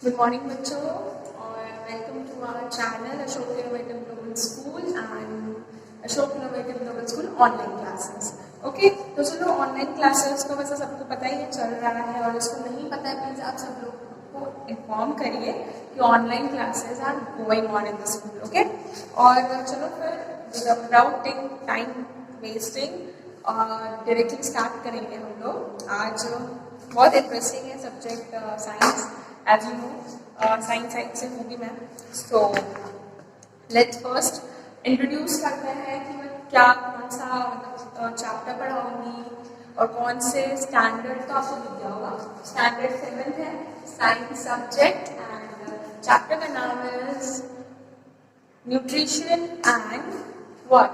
Good morning बच्चों और welcome to our channel Ashok innovative global school and Ashok innovative global school online classes. Okay, तो चलो online classes को वैसे सबको पता ही है चल रहा है, और इसको नहीं पता है प्लीज आप सब लोग को इन्फॉर्म करिए कि online classes are going on in the school. Okay, और चलो फिर without time wasting directly start करेंगे हम लोग। आज बहुत इंटरेस्टिंग है subject science, as you know science side से होगी मैं। सो लेट्स फर्स्ट इंट्रोड्यूस करते हैं कि मैं क्या कौन सा मतलब चैप्टर पढ़ाऊंगी और कौन से स्टैंडर्ड, तो आपको दिख गया होगा स्टैंडर्ड 7 है साइंस सब्जेक्ट, एंड चैप्टर का नाम है nutrition and what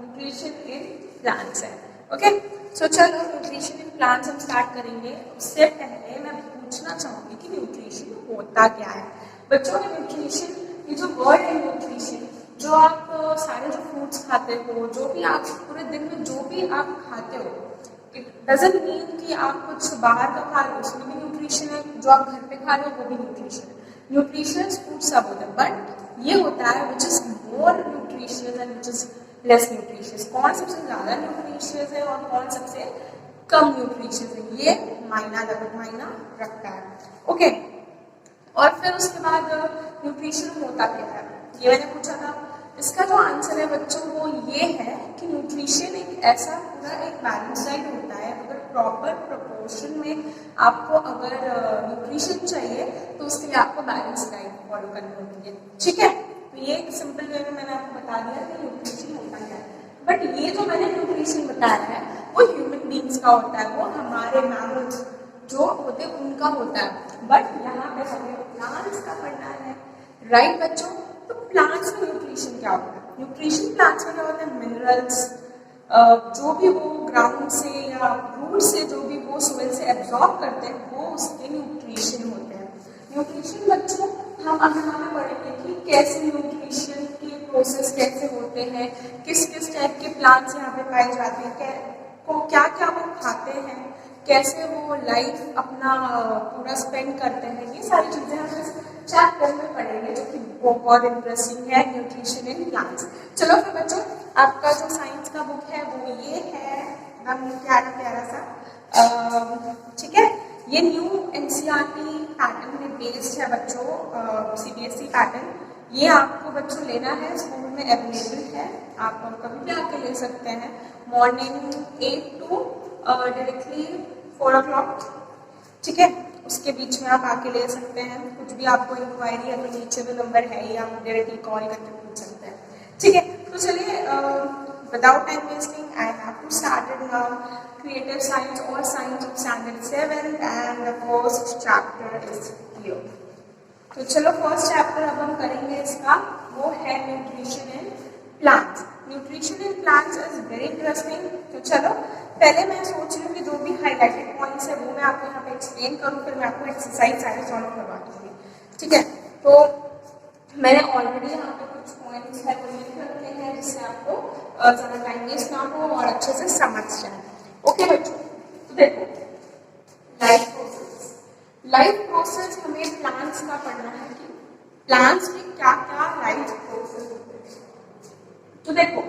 nutrition in plants है। ओके, सो चलो न्यूट्रिशन इन प्लांट्स हम स्टार्ट करेंगे। उससे पहले मैं पूछना चाहूंगी कि न्यूट्रिशन होता क्या है। बच्चों में न्यूट्रिशन, ये जो वर्ड है न्यूट्रिशन, जो आप सारे जो फ्रूट्स खाते हो, जो भी आप पूरे दिन में जो भी आप खाते हो, इट डजंट मीन कि आप कुछ बाहर का खा रहे हो उसमें भी न्यूट्रिशन है, जो आप घर पे खा रहे हो वो भी न्यूट्रिशन है। न्यूट्रिशियस फूड सब होता है, बट ये होता है which is more nutritious and which is less nutritious. कौन सबसे ज्यादा न्यूट्रिशियस है और कौन सबसे कम न्यूट्रिशियस है, ये मायना रखता है। ओके, और फिर उसके बाद न्यूट्रिशन होता क्या है, ये मैंने पूछा था। इसका जो आंसर है बच्चों वो ये है कि न्यूट्रिशन एक ऐसा पूरा एक बैलेंस डाइट होता है। अगर प्रॉपर प्रोपोर्शन में आपको अगर न्यूट्रिशन चाहिए तो उसके लिए आपको बैलेंस डाइट फॉलो करनी होती है। ठीक है, तो ये एक सिंपल वे में मैंने आपको बता दिया कि न्यूट्रिशन होता क्या है। बट ये जो मैंने न्यूट्रिशन बताया है वो ह्यूमन बींग्स का होता है, वो हमारे मैमल्स जो होते हैं उनका होता है। बट यहाँ पे हमें प्लांट्स का पढ़ना है, राइट बच्चों। तो प्लांट्स में न्यूट्रिशन क्या होता है? न्यूट्रिशन प्लांट्स में क्या होता है, मिनरल्स जो भी वो ग्राउंड से या रूट से जो भी वो सोइल से एब्जॉर्ब करते हैं वो उसके न्यूट्रिशन होते हैं। न्यूट्रिशन बच्चों हम यहाँ पे पढ़ेंगे कि कैसे न्यूट्रिशन के प्रोसेस कैसे होते हैं, किस किस टाइप के प्लांट्स यहाँ पे पाए जाते हैं, क्या क्या वो खाते हैं, कैसे वो लाइफ अपना पूरा स्पेंड करते हैं। ये सारी चीजें हम इस चैप्टर में पढ़ेंगे जो कि बहुत इंटरेस्टिंग है, न्यूट्रिशन इन प्लांट्स। चलो फिर बच्चों, आपका जो साइंस का बुक है वो ये है, प्यारा प्यारा सा, ठीक है। ये न्यू एनसीईआरटी पैटर्न में बेस्ड है बच्चों, सीबीएसई पैटर्न। ये आपको बच्चों लेना है, स्कूल में अवेलेबल है, आप कभी भी आके ले सकते हैं। मॉर्निंग 8 to डायरेक्टली 4 o'clock, ठीक है, उसके बीच में आप आके ले सकते हैं। कुछ भी आपको इंक्वायरी है तो नीचे जो नंबर है ये आप डायरेक्टली कॉल करके पूछ सकते हैं। ठीक है, तो चलिए without time wasting I have to start now creative science और science of standard 7 and the first chapter is here. तो चलो फर्स्ट चैप्टर अब हम करेंगे इसका, वो है nutrition in plants. Nutrition in plants is very interesting. तो चलो पहले मैं सोच रही हूँ कि जो भी हाईलाइटेड पॉइंट्स है वो मैं आपको यहाँ पे एक्सप्लेन करूँ, फिर मैं आपको एक्सरसाइज सारे सॉल्व करवा दूँगी। ठीक है, तो मैंने ऑलरेडी यहाँ पे कुछ पॉइंट्स है वो लिख रखे हैं जिससे आपको ज़्यादा टाइम वेस्ट ना हो और अच्छे से समझ जाए। ओके बच्चों, तो देखो लाइफ प्रोसेस हमें प्लांट्स का पढ़ना है कि प्लांट्स में क्या क्या लाइफ प्रोसेस होते हैं। तो देखो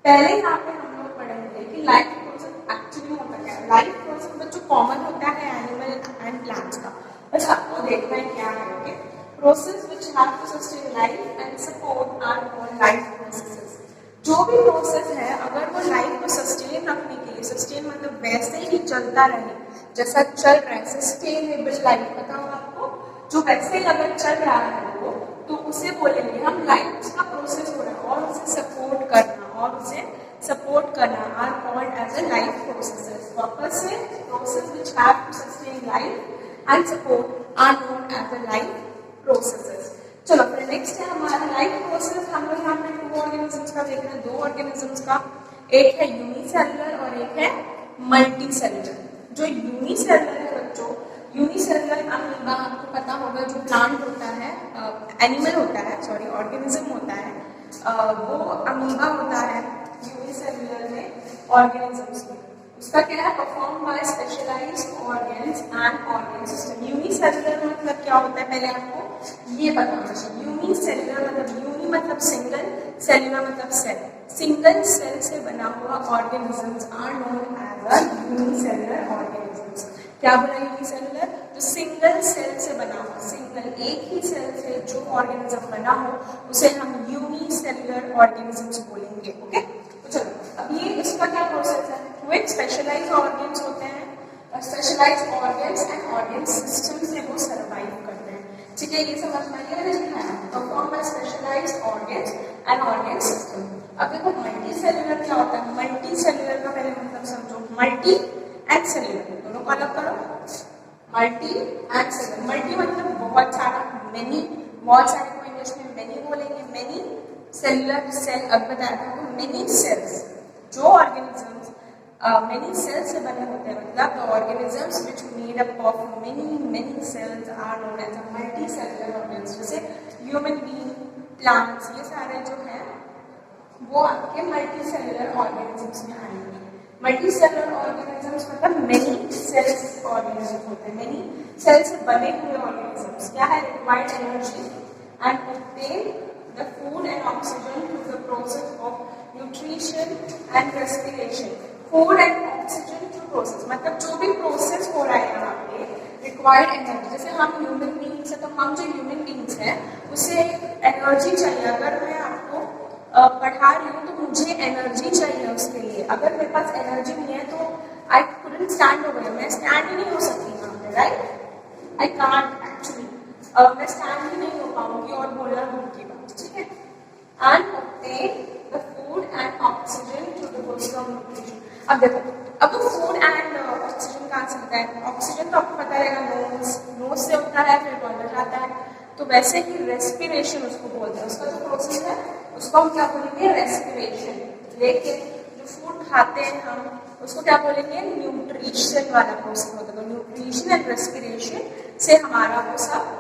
पहले यहाँ पे हम लोग पढ़ेंगे कि लाइफ प्रोसेस एक्चुअली होता क्या है। लाइफ प्रोसेस बच्चों कॉमन होता है एनिमल एंड प्लांट्स का, बस आपको देखना है क्या है। Okay, process which have to sustain life and support are called life processes. जो भी प्रोसेस है अगर वो लाइफ को सस्टेन रखने के लिए, सस्टेन मतलब वैसे ही चलता रहे जैसा चल रहा है, सस्टेनेबल लाइफ पता हो आपको, जो वैसे ही अगर चल रहा है वो, तो उसे बोलेंगे हम लाइफ का प्रोसेस हो रहा है, और उसे सपोर्ट करना are called as a life processes. वापस से process which have to sustain life and support are known as a life processes. चलो फिर नेक्स्ट है हमारा लाइफ प्रोसेस। हम लोग यहाँ पे 2 ऑर्गेनिजम्स का देख रहे हैं, 2 ऑर्गेनिजम्स का, एक है यूनिसेलुलर और एक है मल्टी सेलुलर। जो यूनिसेलुलर है बच्चों, यूनिसेलुलर अमीबा आपको पता होगा, जो प्लांट होता है, एनिमल होता है, सॉरी ऑर्गेनिज्म होता है, वो अमीबा होता है यूनिसेलुलर में ऑर्गेनिजम्स में। उसका क्या है, perform by specialised organs and organ system. Unicellular मतलब क्या होता है, पहले आपको ये बताना चाहिए। यूनिसेलुलर मतलब यूनि मतलब सिंगल, सेलुलर मतलब सेल। सिंगल सेल से बना हुआ organisms are known as a unicellular organisms. क्या बोला यूनिसेलुलर, तो सिंगल सेल से बना हुआ, सिंगल एक ही सेल से जो ऑर्गेनिज्म बना हो उसे हम यूनिसेलुलर ऑर्गेनिजम्स बोलेंगे। ओके, तो चलो अब ये इसका क्या प्रोसेस है, वो एक स्पेशलाइज्ड ऑर्गन्स होते हैं, specialised organs and organ system से वो सर्वाइव करते हैं। ठीक है, ये समझ में आइए, मैंने लिखा है perform by specialised organs and organ system. अब देखो मल्टी सेलुलर क्या होता है, मल्टी सेलुलर का पहले मतलब समझो, मल्टी एंड सेलुलर दोनों को अलग करो। मल्टी एंड सेलुलर, मल्टी मतलब बहुत सारा, मेनी, बहुत सारे को इंग्लिश में मेनी बोलेंगे, मेनी सेलुलर सेल, अब बताया था आपको मेनी सेल्स, जो ऑर्गेनिजम्स मेनी सेल्स से बने होते हैं, मतलब the organisms which made up of many cells are known as a multi cellular organism. जैसे ह्यूमन बीइंग, प्लांट्स, ये सारे जो हैं वो आपके मल्टी सेलुलर ऑर्गेनिजम्स में आएंगे। मल्टी सेलुलर ऑर्गेनिजम्स मतलब मेनी सेल्स ऑर्गेनिजम्स होते हैं, मेनी सेल से बने हुए ऑर्गेनिजम्स। क्या है, required energy and obtain the food and oxygen through the process of nutrition and respiration. Food and oxygen through process मतलब जो भी प्रोसेस हो रहा है यहाँ पे, रिक्वायर्ड एनर्जी, जैसे हम ह्यूमन बीइंग्स है तो हम जो ह्यूमन बीइंग्स हैं उसे एनर्जी चाहिए। अगर मैं आपको पढ़ा रही हूँ तो मुझे एनर्जी चाहिए उसके लिए, अगर मेरे पास एनर्जी नहीं है तो आई कुडंट स्टैंड ओवर, मैं स्टैंड ही नहीं हो सकती यहाँ पे, राइट, आई कांट एक्चुअली, मैं स्टैंड ही नहीं हो पाऊंगी और बोलना दूर की बात। ठीक है, and obtain the food and oxygen through the process of nutrition. अब देखो, अब वो फूड एंड ऑक्सीजन कहाँ से होता है, ऑक्सीजन तो आपको पता रहेगा नोज से होता है, फिर अंदर जाता है, तो वैसे ही रेस्पिरेशन उसको बोलते हैं, उसका जो प्रोसेस है उसको हम क्या बोलेंगे, रेस्पिरेशन। लेकिन जो फूड खाते हैं हम उसको क्या बोलेंगे, न्यूट्रिशन वाला प्रोसेस होता है। तो न्यूट्रिशन एंड रेस्पिरेशन से हमारा वो सब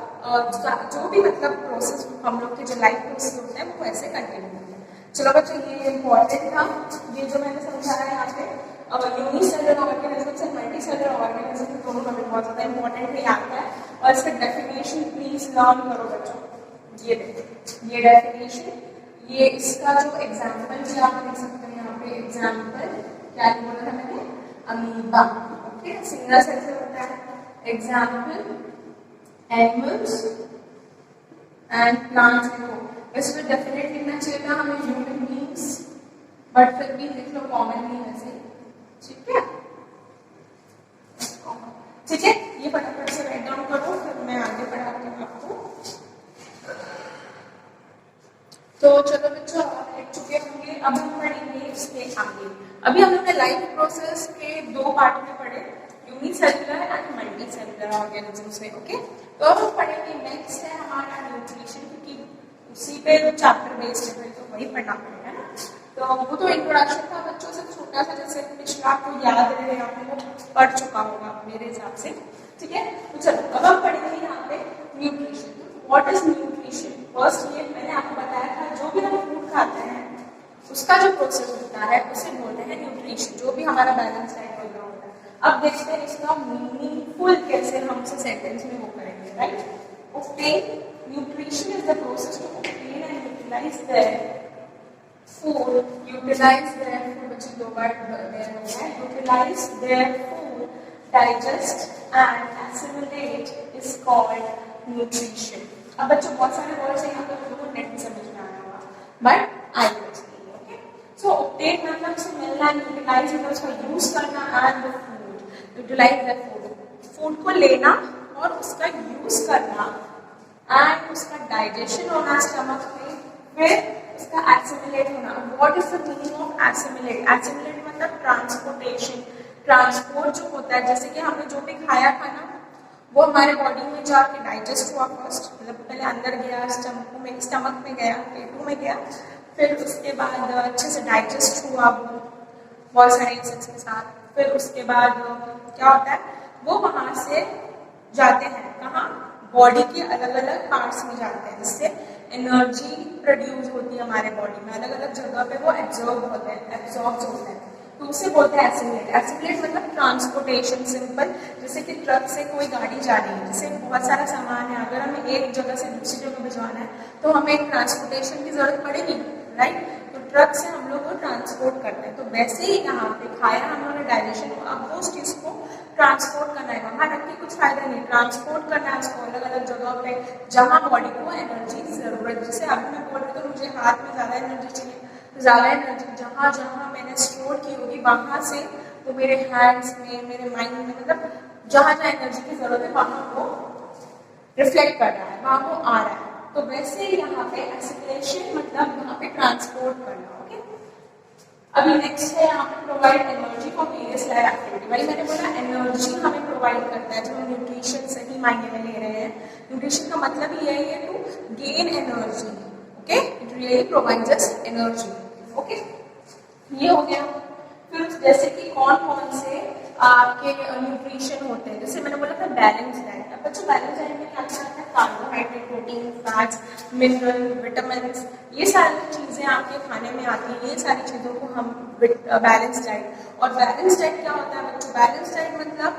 जो भी मतलब प्रोसेस हम लोग के जो लाइफ प्रोसेस होते हैं वो वैसे कंटिन्यू होते हैं। चलो बच्चों, ये इम्पॉर्टेंट था, ये जो मैंने समझाया यहाँ पे यूनिसेलुलर ऑर्गेनिज्म से मल्टी सेलुलर ऑर्गेनिज्म दोनों का बहुत ज़्यादा इंपॉर्टेंट है, याद है, और इसका डेफिनेशन प्लीज लर्न करो बच्चों। ये देखो, ये डेफिनेशन, ये इसका जो एग्जाम्पल भी आप लिख सकते हैं यहाँ पे। एग्जाम्पल क्या बोला था मैंने, अमीबा, ओके, सिंगल सेल से होता है। Example animals and plants. देखो इसमें डेफिनेट लिखना चाहिए था हमें ह्यूमन बीइंग्स, बट फिर भी लिख लो कॉमनली वैसे, ठीक है, ठीक है, ये फटाफट से राइट डाउन करो, फिर मैं आगे पढ़ाती हूँ आपको। तो चलो बच्चों, आप लिख चुके होंगे, अब हम पढ़ेंगे इसके आगे। अभी हम लोग ने लाइफ प्रोसेस के दो पार्ट में पढ़े, unicellular and multi cellular organisms में। ओके, तो अब हम पढ़ेंगे, नेक्स्ट है हमारा न्यूट्रिशन, क्योंकि उसी पे जो चैप्टर बेस्ड है तो वही पढ़ना पड़ेगा ना। तो वो तो इंट्रोडक्शन था बच्चों से छोटा सा, जैसे पिछला आपको याद रहे, आपने पढ़ चुका होगा मेरे हिसाब से। ठीक है, तो चलो अब हम पढ़ेंगे यहाँ पे nutrition. What is nutrition? First ये मैंने आपको बताया था, जो भी हम फूड खाते हैं उसका जो प्रोसेस होता है उसे बोलते हैं न्यूट्रिशन, जो भी हमारा बैलेंस डाइट वगैरह होता है। अब देखते हैं इसका मीनिंगफुल कैसे हम से सेंटेंस में वो करेंगे, right. Obtain, nutrition is the process to obtain and utilise their food, utilize their food, which is दो बार there हो गया, utilize their food, digest and assimilate is called nutrition। अब बच्चों बहुत सारे वर्ड्स हैं यहाँ पे, लोगों को नेट में समझ में आया होगा, but I will explain. Okay, so obtain मतलब से मिलना, यूटिलाइज मतलब उसका यूज करना, and the food, utilise the food, food को लेना और उसका यूज करना, एंड उसका डाइजेशन होना स्टमक में, फिर इसका एसिमिलेट होना। What is the meaning of assimilate? Assimilate मतलब ट्रांसपोर्टेशन, ट्रांसपोर्ट जो होता है, जैसे कि हमने जो भी खाया था ना वो हमारे बॉडी में जाके डाइजेस्ट हुआ फर्स्ट, मतलब पहले अंदर गया, स्टमक में गया, पेटू में गया, फिर उसके बाद अच्छे से डाइजेस्ट हुआ वो बहुत सारे इंसेक्ट्स के साथ, फिर उसके बाद क्या होता है, वो वहाँ से जाते हैं कहाँ, बॉडी के अलग अलग पार्ट्स में जाते हैं, जिससे एनर्जी प्रोड्यूस होती है हमारे बॉडी में, अलग अलग जगह पे वो एब्जॉर्ब होते हैं, तो उसे बोलते हैं एसिमुलेट। एसिमुलेट मतलब ट्रांसपोर्टेशन, सिंपल, जैसे कि ट्रक से कोई गाड़ी जा रही है, जैसे बहुत सारा सामान है, अगर हमें एक जगह से दूसरी जगह भिजवाना है तो हमें एक ट्रांसपोर्टेशन की जरूरत पड़ेगी, राइट। तो ट्रक से हम लोग को ट्रांसपोर्ट करते हैं, तो वैसे ही यहाँ पे खाया हम लोगों ने डाइजेशन को, अब वो उस चीज को ट्रांसपोर्ट करना है, वहां रख के कुछ फायदा नहीं, ट्रांसपोर्ट करना है उसको अलग अलग जगह पे जहाँ बॉडी को एनर्जी की जरूरत, जैसे अभी मैं बोल रही हूँ मुझे हाथ में ज्यादा एनर्जी चाहिए, तो ज्यादा एनर्जी जहाँ जहाँ मैंने स्टोर की होगी वहां से वो मेरे हैंड्स में, मेरे माइंड में, मतलब जहाँ जहाँ एनर्जी की जरूरत है वहां वो रिफ्लेक्ट कर रहा है, वहां वो आ रहा है। तो वैसे ही यहाँ पे एसिमुलेशन मतलब यहाँ पे ट्रांसपोर्ट करना, ओके। अभी नेक्स्ट है यहाँ पे provide energy for various life activity. भाई मैंने बोला एनर्जी हमें प्रोवाइड करता है, जब हम न्यूट्रिशन सही मायने में ले रहे हैं, न्यूट्रिशन का मतलब ये है to gain energy, okay, it really provides us energy, okay. ये हो गया। फिर जैसे कि कौन कौन से आपके न्यूट्रिशन होते हैं, जैसे मैंने बोला था बैलेंस डाइट। अब बच्चों बैलेंस डाइट में क्या क्या आता है, carbohydrate, protein, fats, mineral, vitamin, ये सारी चीजें आपके खाने में आती हैं, ये सारी चीजों को हम बैलेंस डाइट। और बैलेंस डाइट क्या होता है बच्चों, बैलेंस डाइट मतलब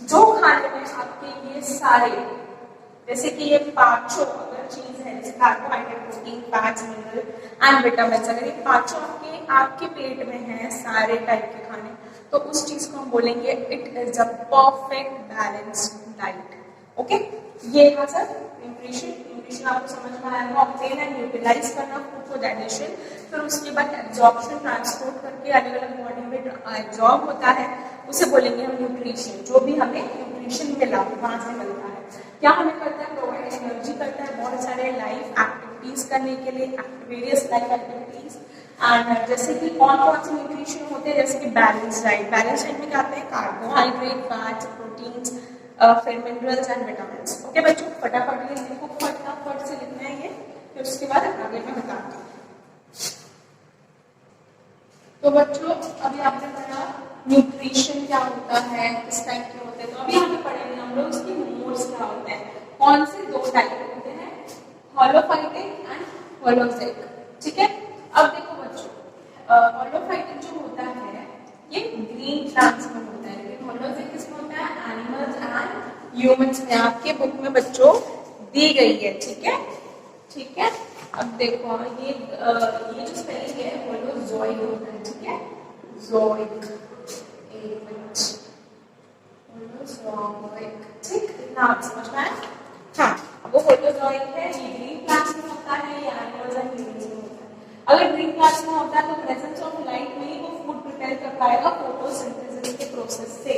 जो खाने में आपके ये सारे, जैसे कि ये पांचों अगर चीज है, जैसे carbohydrate, protein, fats, mineral and vitamin, अगर ये पांचों आपके पेट में है सारे टाइप के खाने, तो उस चीज को हम बोलेंगे it is a perfect balanced diet, okay. ये था सर न्यूट्रिशन। न्यूट्रिशन आपको समझ में आया होगा, ऑब्टेन एंड यूटिलाइज करना फूड को डाइजेशन, फिर उसके बाद एब्जॉर्प्शन, ट्रांसपोर्ट करके अलग अलग बॉडी में एब्जॉर्ब होता है, उसे बोलेंगे हम न्यूट्रिशन। जो भी हमें न्यूट्रिशन मिला वहां से मिलता है, क्या हमें करता है, प्रोवाइड एनर्जी करता है बहुत सारे लाइफ एक्टिविटीज करने के लिए, वेरियस लाइफ एक्टिविटीज। एंड जैसे कि कौन कौन से न्यूट्रिशन होते हैं, जैसे कि बैलेंस डाइट। बैलेंस डाइट में क्या आते हैं, कार्बोहाइड्रेट, फैट्स, प्रोटीन्स, फिर मिनरल्स एंड विटामिन, ओके बच्चों। फटाफट ये लिखो, फटाफट से लिखना है ये, फिर उसके बाद आगे मैं बताती हूँ। तो बच्चों अभी आपने पढ़ा न्यूट्रिशन क्या होता है, किस टाइप के होते हैं, तो अभी आगे पढ़ेंगे हम लोग उसके मोड्स क्या होते हैं, कौन से दो टाइप होते हैं, होलोफाइटिक एंड होलोजिक, ठीक है। अब देखो बच्चों होलोफाइटिक जो होता है ये ग्रीन प्लांट्स में होता है, लेकिन होलोजिक किसमें होता है, एनिमल्स एंड ह्यूमंस में। आपके बुक में बच्चों दी गई है, ठीक है, ठीक है। अब देखो ये जो स्पेलिंग है होलोजोइक होता है, ठीक है, जोइक, एक मिनट, होलोजोइक, ठीक, इतना आप समझ में आया। हाँ, वो होलोजोइक है, ये ग्रीन प्लांट्स में होता है, ये एनिमल्स एंड ह्यूमंस में होता है। अगर ग्रीन प्लांट्स में होता है तो प्रेजेंस ऑफ लाइट में ही वो फूड प्रिपेयर कर पाएगा फोटोसिंथेसिस के प्रोसेस से।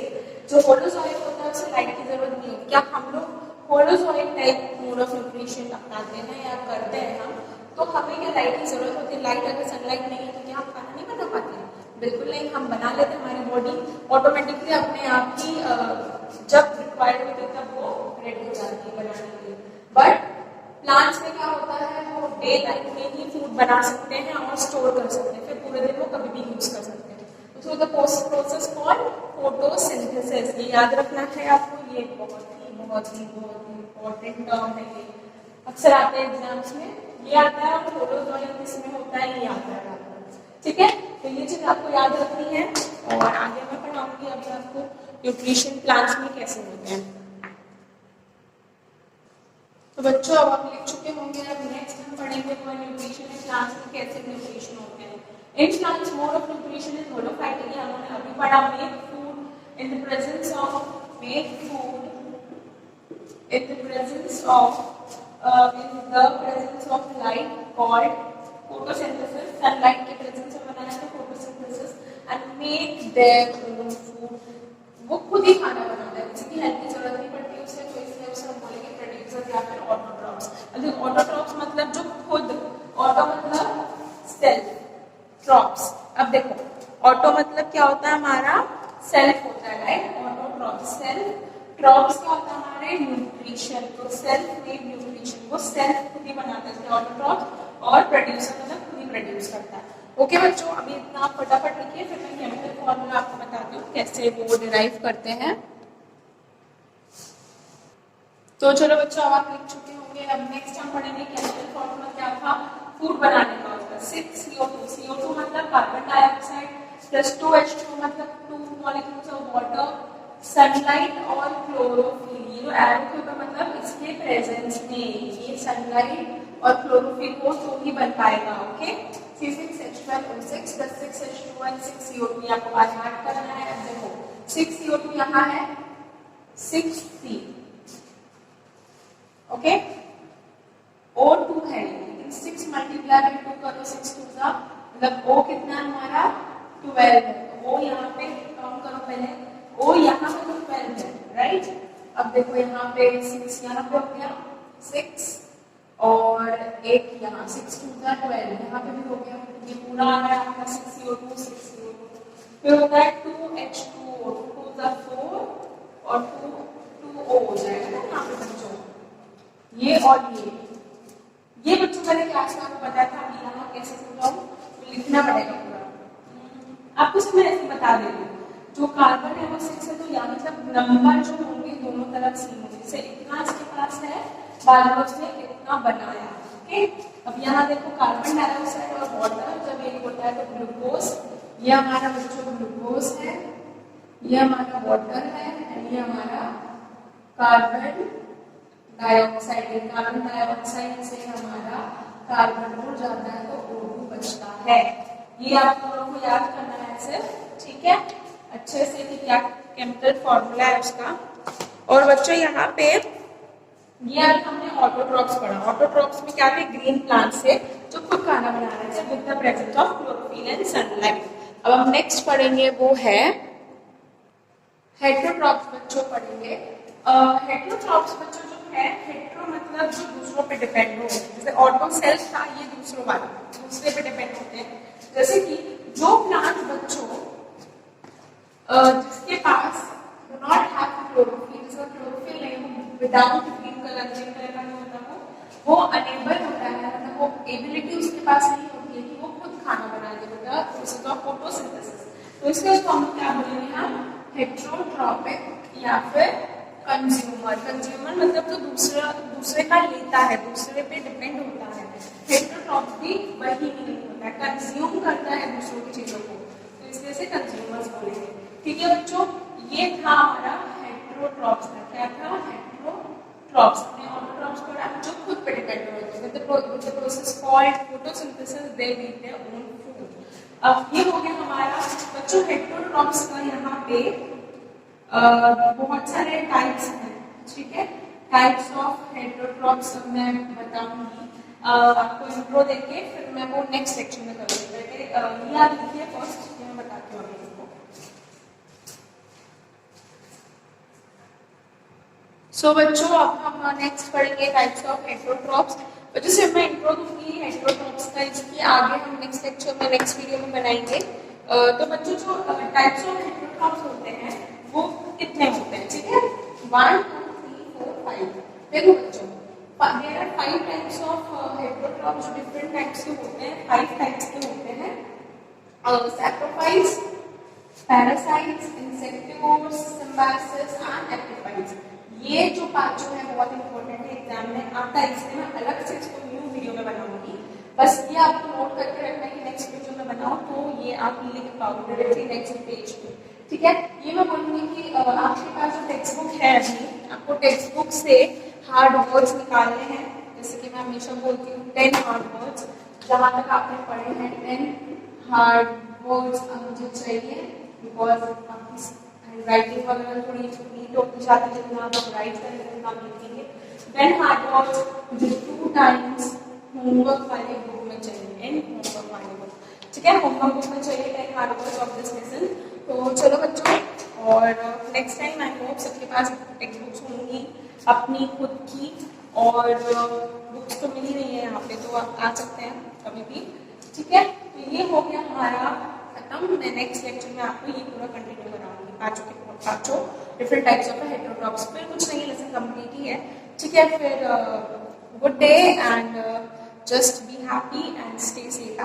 जो होलोजोइक होता है उसे लाइट की जरूरत नहीं है। क्या हम लोग holozoic type mode of nutrition अपनाते हैं या करते हैं हम, तो हमें क्या लाइट की जरूरत होती है, लाइट अगर सनलाइट नहीं है तो क्या हम खाना नहीं बना पाते हैं, बिल्कुल नहीं, हम बना लेते हैं, हमारी बॉडी ऑटोमेटिकली अपने आप ही जब रिक्वायर्ड होती है तब वो रेडी हो जाती है बनाने के लिए। बट प्लांट्स में क्या होता है, वो डे लाइट में ही फूड बना सकते हैं और स्टोर कर सकते हैं, फिर पूरे दिन वो कभी भी यूज कर सकते हैं। तो द प्रोसेस कॉल्ड फोटोसिंथेसिस, ये याद रखना है आपको, ये बहुत ही इम्पोर्टेंट टर्म है, ये अक्सर आते हैं एग्जाम्स में, ये आता है और होलोजोइक किसमें होता है, ये आता है, ठीक है। तो ये चीज आपको याद रखनी है और आगे मैं पढ़ाऊंगी अभी आपको न्यूट्रिशन प्लांट्स में कैसे होते हैं। तो बच्चों अब आप लिख चुके होंगे, अब नेक्स्ट हम पढ़ेंगे वो न्यूट्रिशन इन प्लांट्स में कैसे न्यूट्रिशन होते हैं। In plants mode of nutrition is holophytic, हमने अभी पढ़ा, make food in the presence of, make food in the presence of light called photosynthesis, sunlight के presence में बनाना है photosynthesis, and make their own food, वो खुद ही खाना बनाता है, किसी की हेल्प की जरूरत नहीं पड़ती उसे, तो इसलिए उसे हम बोलेंगे प्रोड्यूसर या फिर ऑटोट्रॉप्स। अभी ऑटोट्रॉप्स मतलब जो खुद, ऑटो मतलब सेल्फ, ट्रॉप्स। अब देखो ऑटो मतलब क्या होता है, हमारा सेल्फ होता है, राइट, ऑटोट्रॉप्स सेल्फ, ट्रॉप्स क्या होता है हमारे न्यूट्रिशन, तो सेल्फ मेड न्यूट्रिशन, वो सेल्फ खुद ही बनाता है ऑटोट्रॉप्स, और प्रोड्यूसर मतलब खुद ही प्रोड्यूस करता है। ओके बच्चों, अभी इतना आप फटाफट लिखिए, फिर मैं केमिकल फॉर्मूला आपको बताती हूँ कैसे वो डिराइव करते हैं। तो चलो बच्चों अब आप लिख चुके होंगे, अब नेक्स्ट हम पढ़ेंगे केमिकल फॉर्मूला क्या था फूड बनाने का, उसका 6CO2, CO2 मतलब कार्बन डाइऑक्साइड, H2 मतलब 2 मॉलिक्यूल्स ऑफ वाटर, सनलाइट और क्लोरोफिल। ये जो एरो के ऊपर मतलब इसके प्रेजेंस में ये सनलाइट और क्लोरोफिल हो तो ही बन पाएगा। ओके, C6H12O6 + 6H2 6 CO2 आपको बात याद करना है। देखो 6 CO2 यहाँ है, 6C, ओके, O2 है, लेकिन 6 × 2 करो, 6 2 का मतलब O कितना हमारा 12 है। O यहाँ पे काउंट करो पहले, O यहाँ पे तो 12 है, राइट। अब देखो यहाँ पे 6 यहाँ पे हो गया 6 और एक यहाँ 6 2 का 12 यहाँ पे भी हो गया। ये पूरा आ रहा है आपका 6 CO2 6 CO2। फिर होता है 2H2O, 2 का 4 और 2O हो जाएगा ना यहाँ पे बच्चों, ये और ये बच्चों मैंने क्लास में आपको बताया था। अभी यहाँ कैसे समझाऊं, तो लिखना पड़ेगा पूरा। आपको सब मैं ऐसे बता दे रही हूँ, जो कार्बन है वो 6 है, तो यहाँ मतलब नंबर जो होंगे दोनों तरफ सेम होंगे। जैसे इतना इसके पास है, बाद में उसने इतना बनाया। ओके, अब यहाँ देखो कार्बन डाइऑक्साइड और वाटर जब एक होता है तो ग्लूकोज, ये हमारा बच्चों ग्लूकोज है, ये हमारा वाटर है, ये हमारा कार्बन डाइऑक्साइड। कार्बन डाइऑक्साइड से हमारा कार्बन उड़ जाता है तो O2 बचता है। ये आप लोगों को याद करना है सिर्फ, ठीक है, अच्छे से कि क्या केमिकल फॉर्मूला है उसका। और बच्चों यहाँ पे ये अभी हमने ऑटोट्रॉप्स पढ़ा। ऑटोट्रॉप्स में क्या थे, ग्रीन प्लांट्स से जो खुद खाना बना रहे थे with the presence of chlorophyll and sunlight. अब हम नेक्स्ट पढ़ेंगे वो है हेटेरोट्रॉप्स बच्चों पढ़ेंगे। हेटेरोट्रॉप्स बच्चों जो है, हेटेरो मतलब जो दूसरों पे डिपेंड हो, जैसे ऑटो सेल्स था, ये दूसरों वाला दूसरे पे डिपेंड होते हैं। जैसे कि जो प्लांट बच्चों जिसके पास नॉट हैव क्लोरोफिल, जिसका क्लोरोफिल नहीं हो, विदाउट ग्रीन कलर का नहीं होता वो अनेबल होता है, मतलब वो एबिलिटी उसके पास नहीं होती है कि वो खुद खाना बना दे, मतलब प्रोसेस ऑफ फोटोसिंथेसिस। तो इसके हम क्या बोलेंगे, हम हेटेरोट्रॉपिक या फिर कंज्यूमर। कंज्यूमर मतलब जो दूसरे का लेता है, दूसरे पे डिपेंड होता है। हेटेरोट्रॉप भी वही नहीं होता है, कंज्यूम करता है दूसरों की चीजों को, तो इसलिए से कंज्यूमर्स बोलेंगे। ठीक है बच्चों, ये था हमारा हेटेरोट्रॉप्स का। क्या था, हेटेरोट्रॉप्स। हमने ऑटोट्रॉप्स पढ़ा जो खुद पे डिपेंड होते हैं, with the process called photosynthesis they eat their own food. अब ये हो गया हमारा बच्चों हेटेरोट्रॉप्स का। यहाँ पे बहुत सारे टाइप्स हैं, ठीक है, टाइप्स ऑफ हेटेरोट्रॉप्स मैं बताऊंगी आपको इंट्रो देके, फिर मैं वो नेक्स्ट सेक्शन में करूंगी। पहले ये आप लिखिए फर्स्ट, ये मैं बताती हूँ आपको। सो बच्चों अब हम नेक्स्ट पढ़ेंगे टाइप्स ऑफ हेटेरोट्रॉप्स। बच्चों सिर्फ मैं इंट्रो दूंगी हेटेरोट्रॉप्स का, इसकी आगे हम नेक्स्ट लेक्चर में नेक्स्ट वीडियो में बनाएंगे। तो बच्चों जो टाइप्स ऑफ हेटेरोट्रॉप्स होते हैं वो कितने होते हैं, ठीक है, 1 2 3 4 5। देखो बच्चों, there are 5 types of heterotrophs जो डिफरेंट टाइप्स के होते हैं, 5 टाइप्स के होते हैं। Saprophytes, parasites, insectivores, symbiosis and epiphytes. ये जो पांचों है बहुत इंपॉर्टेंट है, एग्जाम में आता है, इसलिए मैं अलग से इसको न्यू वीडियो में बनाऊंगी। बस ये आपको नोट करके रखना है कि नेक्स्ट वीडियो में बनाओ तो ये आप लिख पाओगे डायरेक्टली नेक्स्ट पेज पे, ठीक है। ये मैं बोलूंगी कि आपके पास जो टेक्स्ट बुक है अभी, आपको टेक्स्ट बुक से हार्ड वर्ड्स निकालने हैं। जैसे कि मैं हमेशा बोलती हूँ 10 हार्ड वर्ड्स, जहाँ तक आपने पढ़े हैं 10 हार्ड वर्ड्स मुझे चाहिए, बिकॉज आपकी राइटिंग वगैरह थोड़ी नीट होती जाती है, जितना आप राइट करेंगे उतना आप लिखेंगे। 10 हार्ड वर्ड्स मुझे 2 टाइम्स होमवर्क वाले बुक में चाहिए, एंड होमवर्क वाले बुक, ठीक है, होमवर्क बुक में चाहिए 10 hard words of this lesson. तो चलो बच्चों, और नेक्स्ट टाइम आई होप सबके पास टेक्स्ट बुक्स होंगी अपनी खुद की, और बुक्स तो मिल ही रही है यहाँ पे, तो आप आ सकते हैं कभी भी, ठीक है। तो ये हो गया हमारा खत्म। मैं नेक्स्ट लेक्चर में आपको ये पूरा कंटिन्यू कराऊंगी, पांचों डिफरेंट टाइप्स ऑफ हेटेरोट्रॉप्स। फिर कुछ नहीं, लेसन कंप्लीट ही है, ठीक है। फिर good day and just be happy and stay safe.